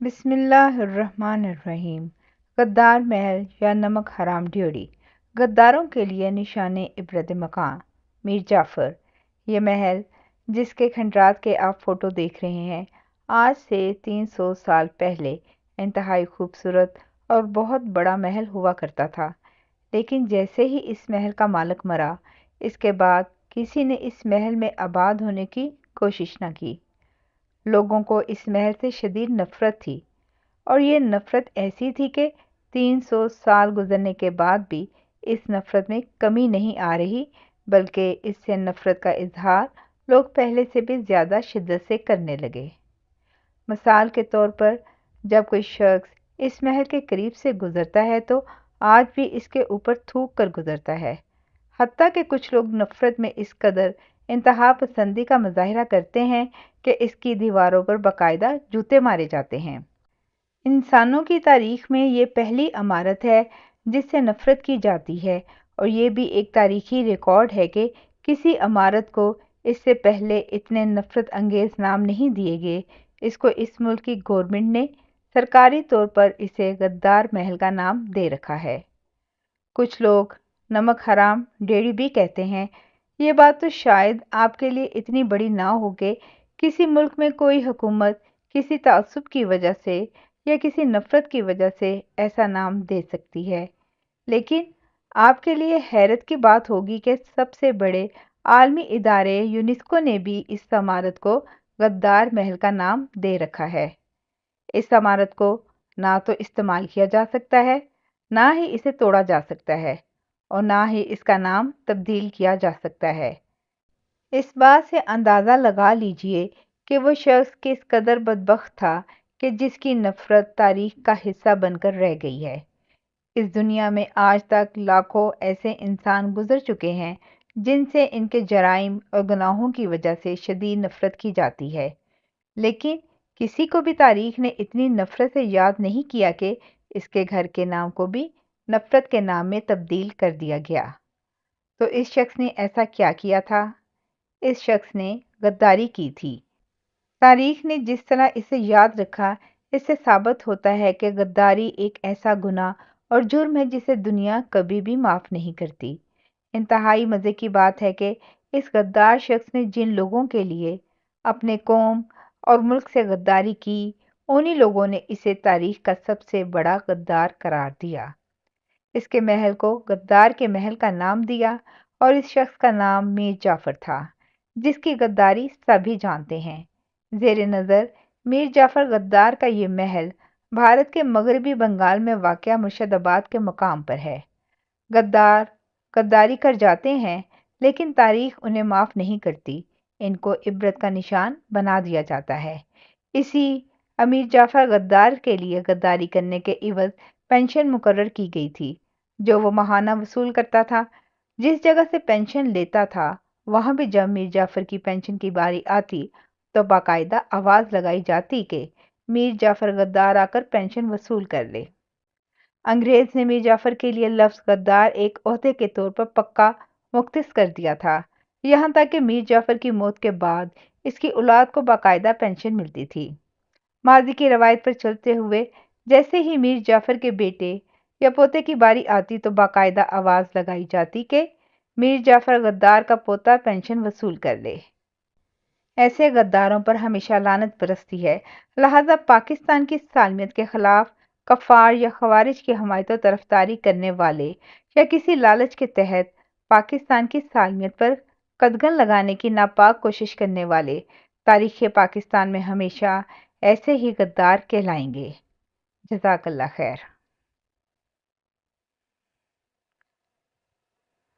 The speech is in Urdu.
بسم اللہ الرحمن الرحیم۔ غدار محل یا نمک حرام ڈیوڑی غداروں کے لیے نشان عبرت مقام میر جعفر۔ یہ محل جس کے کھنڈرات کے آپ فوٹو دیکھ رہے ہیں، آج سے 300 سال پہلے انتہائی خوبصورت اور بہت بڑا محل ہوا کرتا تھا، لیکن جیسے ہی اس محل کا مالک مرا، اس کے بعد کسی نے اس محل میں آباد ہونے کی کوشش نہ کی۔ لوگوں کو اس محل سے شدید نفرت تھی، اور یہ نفرت ایسی تھی کہ 300 سال گزرنے کے بعد بھی اس نفرت میں کمی نہیں آ رہی، بلکہ اس سے نفرت کا اظہار لوگ پہلے سے بھی زیادہ شدت سے کرنے لگے۔ مثال کے طور پر، جب کوئی شخص اس محل کے قریب سے گزرتا ہے تو آج بھی اس کے اوپر تھوک کر گزرتا ہے، حتیٰ کہ کچھ لوگ نفرت میں اس قدر انتہا پسندی کا مظاہرہ کرتے ہیں کہ اس کی دیواروں پر باقاعدہ جوتے مارے جاتے ہیں۔ انسانوں کی تاریخ میں یہ پہلی عمارت ہے جس سے نفرت کی جاتی ہے، اور یہ بھی ایک تاریخی ریکارڈ ہے کہ کسی عمارت کو اس سے پہلے اتنے نفرت انگیز نام نہیں دیے گئے۔ اس کو اس ملک کی گورنمنٹ نے سرکاری طور پر اسے غدار محل کا نام دے رکھا ہے۔ کچھ لوگ نمک حرام ڈیوڑی بھی کہتے ہیں۔ یہ بات تو شاید آپ کے لیے اتنی بڑی نہ ہو کہ کسی ملک میں کوئی حکومت کسی تعصب کی وجہ سے یا کسی نفرت کی وجہ سے ایسا نام دے سکتی ہے، لیکن آپ کے لیے حیرت کی بات ہوگی کہ سب سے بڑے عالمی ادارے یونیسکو نے بھی اس عمارت کو غدار محل کا نام دے رکھا ہے۔ اس عمارت کو نہ تو استعمال کیا جا سکتا ہے، نہ ہی اسے توڑا جا سکتا ہے، اور نہ ہی اس کا نام تبدیل کیا جا سکتا ہے۔ اس بات سے اندازہ لگا لیجئے کہ وہ شخص کس قدر بدبخت تھا کہ جس کی نفرت تاریخ کا حصہ بن کر رہ گئی ہے۔ اس دنیا میں آج تک لاکھوں ایسے انسان گزر چکے ہیں جن سے ان کے جرائم اور گناہوں کی وجہ سے شدید نفرت کی جاتی ہے، لیکن کسی کو بھی تاریخ نے اتنی نفرت سے یاد نہیں کیا کہ اس کے گھر کے نام کو بھی نفرت کے نام میں تبدیل کر دیا گیا۔ تو اس شخص نے ایسا کیا کیا تھا؟ اس شخص نے غداری کی تھی۔ تاریخ نے جس طرح اسے یاد رکھا، اس سے ثابت ہوتا ہے کہ غداری ایک ایسا گناہ اور جرم ہے جسے دنیا کبھی بھی معاف نہیں کرتی۔ انتہائی مزے کی بات ہے کہ اس غدار شخص نے جن لوگوں کے لیے اپنے قوم اور ملک سے غداری کی، انہی لوگوں نے اسے تاریخ کا سب سے بڑا غدار قرار دیا۔ اس کے محل کو غدار کے محل کا نام دیا، اور اس شخص کا نام میر جعفر تھا، جس کی غداری سبھی جانتے ہیں۔ زیر نظر میر جعفر غدار کا یہ محل بھارت کے مغربی بنگال میں واقع مرشد آباد کے مقام پر ہے۔ غدار غداری کر جاتے ہیں، لیکن تاریخ انہیں معاف نہیں کرتی، ان کو عبرت کا نشان بنا دیا جاتا ہے۔ اسی امیر جعفر غدار کے لیے غداری کرنے کے عوض پینشن مقرر کی گئی تھی، جو وہ ماہانہ وصول کرتا تھا۔ جس جگہ سے پینشن لیتا تھا، وہاں بھی جب میر جعفر کی پینشن کی باری آتی تو باقاعدہ آواز لگائی جاتی کہ میر جعفر غدار آ کر پینشن وصول کر لے۔ انگریز نے میر جعفر کے لیے لفظ غدار ایک عہدے کے طور پر پکا مختص کر دیا تھا، یہاں تک کہ میر جعفر کی موت کے بعد اس کی اولاد کو باقاعدہ پینشن ملتی تھی۔ ماضی کی روایت پر چلتے ہوئے جیسے ہی میر جعفر کے بیٹے یا پوتے کی باری آتی تو باقاعدہ آواز لگائی جاتی کہ میر جعفر غدار کا پوتا پینشن وصول کر لے۔ ایسے غداروں پر ہمیشہ لعنت برستی ہے، لہذا پاکستان کی سالمیت کے خلاف کفار یا خوارج کی حمایت و طرفداری کرنے والے، یا کسی لالچ کے تحت پاکستان کی سالمیت پر قدغن لگانے کی ناپاک کوشش کرنے والے، تاریخ پاکستان میں ہمیشہ ایسے ہی غدار کہلائیں گے۔ جزاک اللہ خیر۔